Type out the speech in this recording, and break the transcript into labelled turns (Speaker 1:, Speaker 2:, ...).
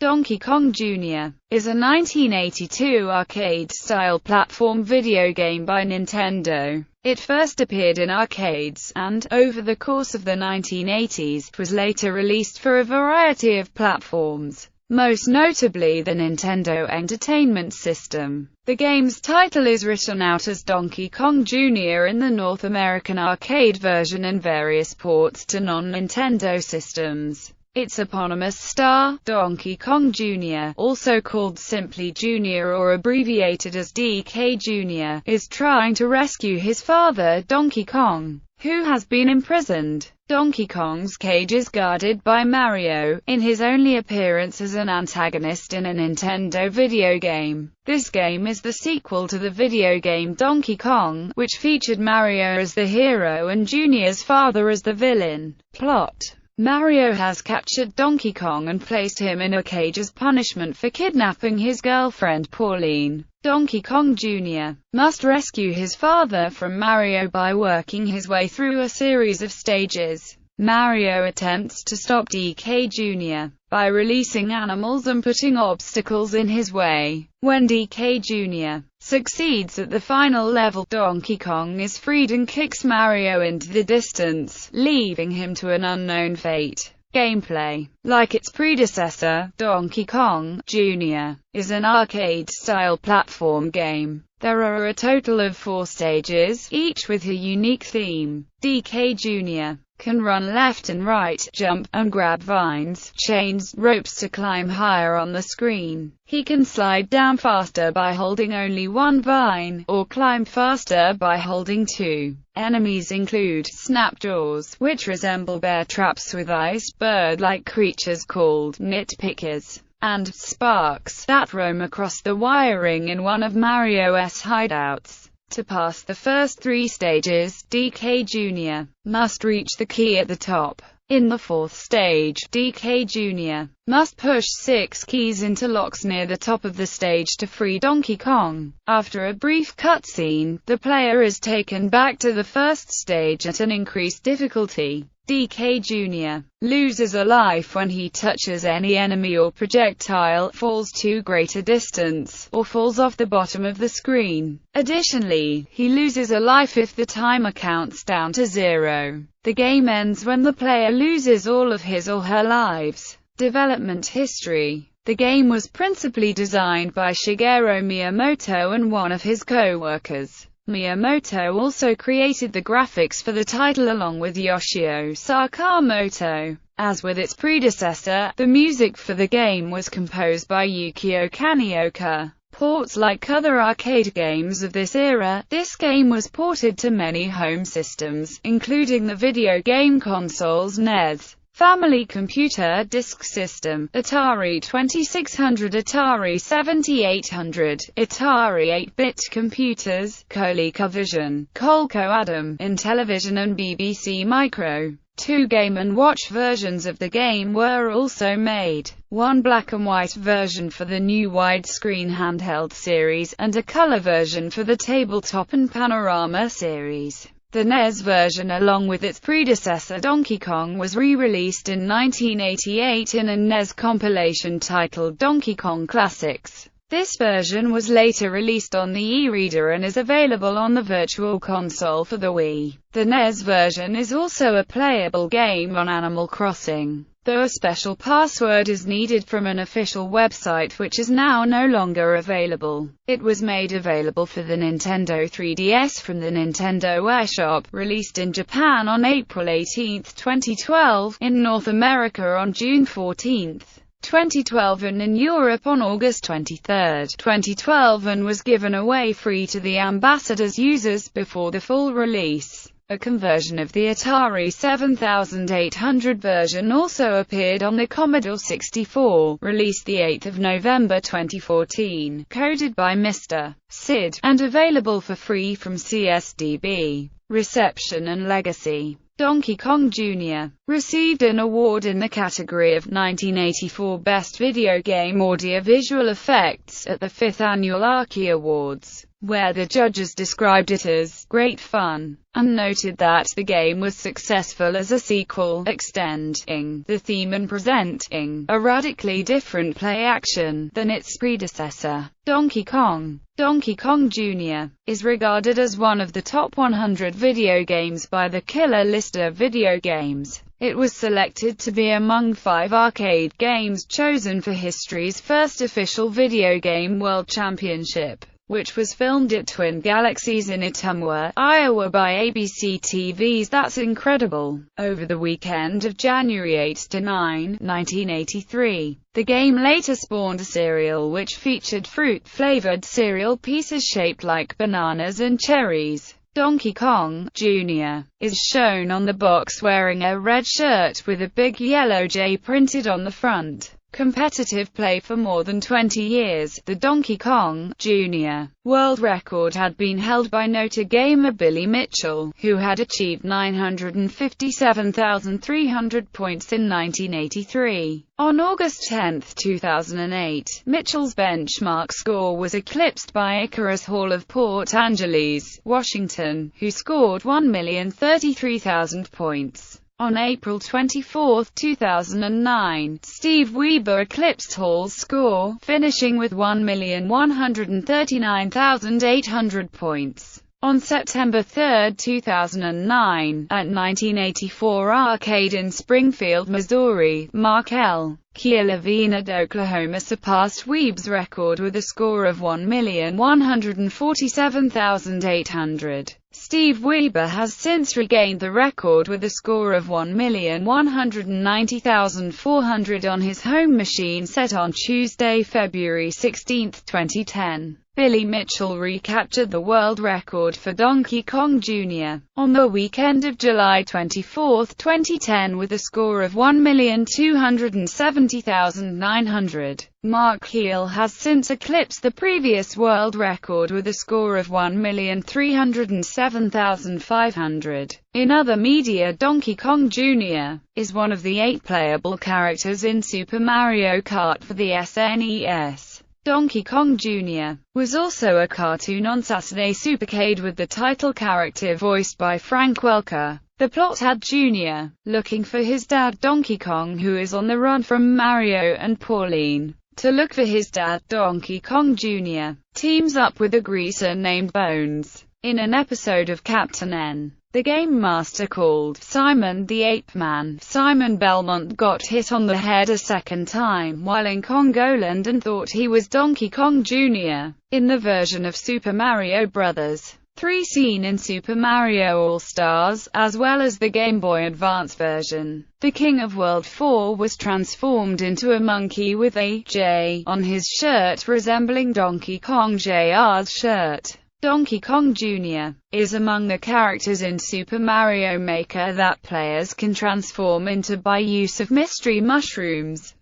Speaker 1: Donkī Kongu Junia is a 1982 arcade-style platform video game by Nintendo. It first appeared in arcades, and, over the course of the 1980s, was later released for a variety of platforms, most notably the Nintendo Entertainment System. The game's title is written out as Donkī Kongu Junia in the North American arcade version and various ports to non-Nintendo systems. Its eponymous star, Donkī Kongu Junia, also called simply Junior or abbreviated as DK Junior, is trying to rescue his father, Donkey Kong, who has been imprisoned. Donkey Kong's cage is guarded by Mario, in his only appearance as an antagonist in a Nintendo video game. This game is the sequel to the video game Donkey Kong, which featured Mario as the hero and Junior's father as the villain. Plot: Mario has captured Donkey Kong and placed him in a cage as punishment for kidnapping his girlfriend Pauline. Donkī Kongu Jr. must rescue his father from Mario by working his way through a series of stages. Mario attempts to stop DK Jr. by releasing animals and putting obstacles in his way. When DK Jr. succeeds at the final level, Donkey Kong is freed and kicks Mario into the distance, leaving him to an unknown fate. Gameplay: like its predecessor, Donkī Kongu Jr. is an arcade-style platform game. There are a total of 4 stages, each with a unique theme. DK Jr. can run left and right, jump, and grab vines, chains, ropes to climb higher on the screen. He can slide down faster by holding only one vine, or climb faster by holding 2. Enemies include snapjaws, which resemble bear traps with eyes, bird-like creatures called nitpickers, and sparks that roam across the wiring in one of Mario's hideouts. To pass the first 3 stages, DK Jr. must reach the key at the top. In the 4th stage, DK Jr. must push 6 keys into locks near the top of the stage to free Donkey Kong. After a brief cutscene, the player is taken back to the first stage at an increased difficulty. DK Jr. loses a life when he touches any enemy or projectile, falls to greater distance, or falls off the bottom of the screen. Additionally, he loses a life if the timer counts down to 0. The game ends when the player loses all of his or her lives. Development history: the game was principally designed by Shigeru Miyamoto and one of his co-workers. Miyamoto also created the graphics for the title along with Yoshio Sakamoto. As with its predecessor, the music for the game was composed by Yukio Kanioka. Ports: like other arcade games of this era, this game was ported to many home systems, including the video game consoles NES, Family Computer Disk System, Atari 2600, Atari 7800, Atari 8-bit computers, ColecoVision, Coleco-Adam, Intellivision and BBC Micro. 2 Game & Watch versions of the game were also made, one black and white version for the new widescreen handheld series, and a color version for the tabletop and panorama series. The NES version, along with its predecessor Donkey Kong, was re-released in 1988 in a NES compilation titled Donkey Kong Classics. This version was later released on the e-reader and is available on the Virtual Console for the Wii. The NES version is also a playable game on Animal Crossing, though a special password is needed from an official website which is now no longer available. It was made available for the Nintendo 3DS from the Nintendo eShop, released in Japan on April 18, 2012, in North America on June 14, 2012 and in Europe on August 23, 2012, and was given away free to the Ambassador's users before the full release. A conversion of the Atari 7800 version also appeared on the Commodore 64, released 8 November 2014, coded by Mr. Sid, and available for free from CSDB. Reception and legacy: Donkī Kongu Jr. received an award in the category of 1984 Best Video Game Audio-Visual Effects at the 5th Annual Archie Awards. where the judges described it as great fun, and noted that the game was successful as a sequel, extending the theme and presenting a radically different play action than its predecessor. Donkey Kong. Donkī Kongu Junia is regarded as one of the top 100 video games by the Killer List of Video Games. It was selected to be among 5 arcade games chosen for history's first official video game world championship, which was filmed at Twin Galaxies in Ottumwa, Iowa by ABC TV's That's Incredible, over the weekend of January 8 to 9, 1983. The game later spawned a cereal which featured fruit-flavored cereal pieces shaped like bananas and cherries. Donkī Kongu Junia is shown on the box wearing a red shirt with a big yellow J printed on the front. Competitive play for more than 20 years, the Donkī Kongu Junia world record had been held by noted gamer Billy Mitchell, who had achieved 957,300 points in 1983. On August 10, 2008, Mitchell's benchmark score was eclipsed by Icarus Hall of Port Angeles, Washington, who scored 1,033,000 points. On April 24, 2009, Steve Weber eclipsed Hall's score, finishing with 1,139,800 points. On September 3, 2009, at 1984 Arcade in Springfield, Missouri, Mark L. Chialavina d'Oklahoma surpassed Weber's record with a score of 1,147,800. Steve Weber has since regained the record with a score of 1,190,400 on his home machine set on Tuesday, February 16, 2010. Billy Mitchell recaptured the world record for Donkī Kongu Junia on the weekend of July 24, 2010 with a score of 1,270,900. Mark Heel has since eclipsed the previous world record with a score of 1,307,500. In other media, Donkī Kongu Jr. is one of the 8 playable characters in Super Mario Kart for the SNES. Donkī Kongu Jr. was also a cartoon on Saturday Supercade with the title character voiced by Frank Welker. The plot had Jr. looking for his dad Donkey Kong, who is on the run from Mario and Pauline. To look for his dad, Donkī Kongu Jr. teams up with a greaser named Bones. In an episode of Captain N, the game master called Simon the Ape Man, Simon Belmont got hit on the head a second time while in Congoland and thought he was Donkī Kongu Jr. In the version of Super Mario Bros. 3 seen in Super Mario All-Stars, as well as the Game Boy Advance version, the King of World 4 was transformed into a monkey with a J on his shirt resembling Donkey Kong Jr.'s shirt. Donkī Kongu Jr. is among the characters in Super Mario Maker that players can transform into by use of mystery mushrooms.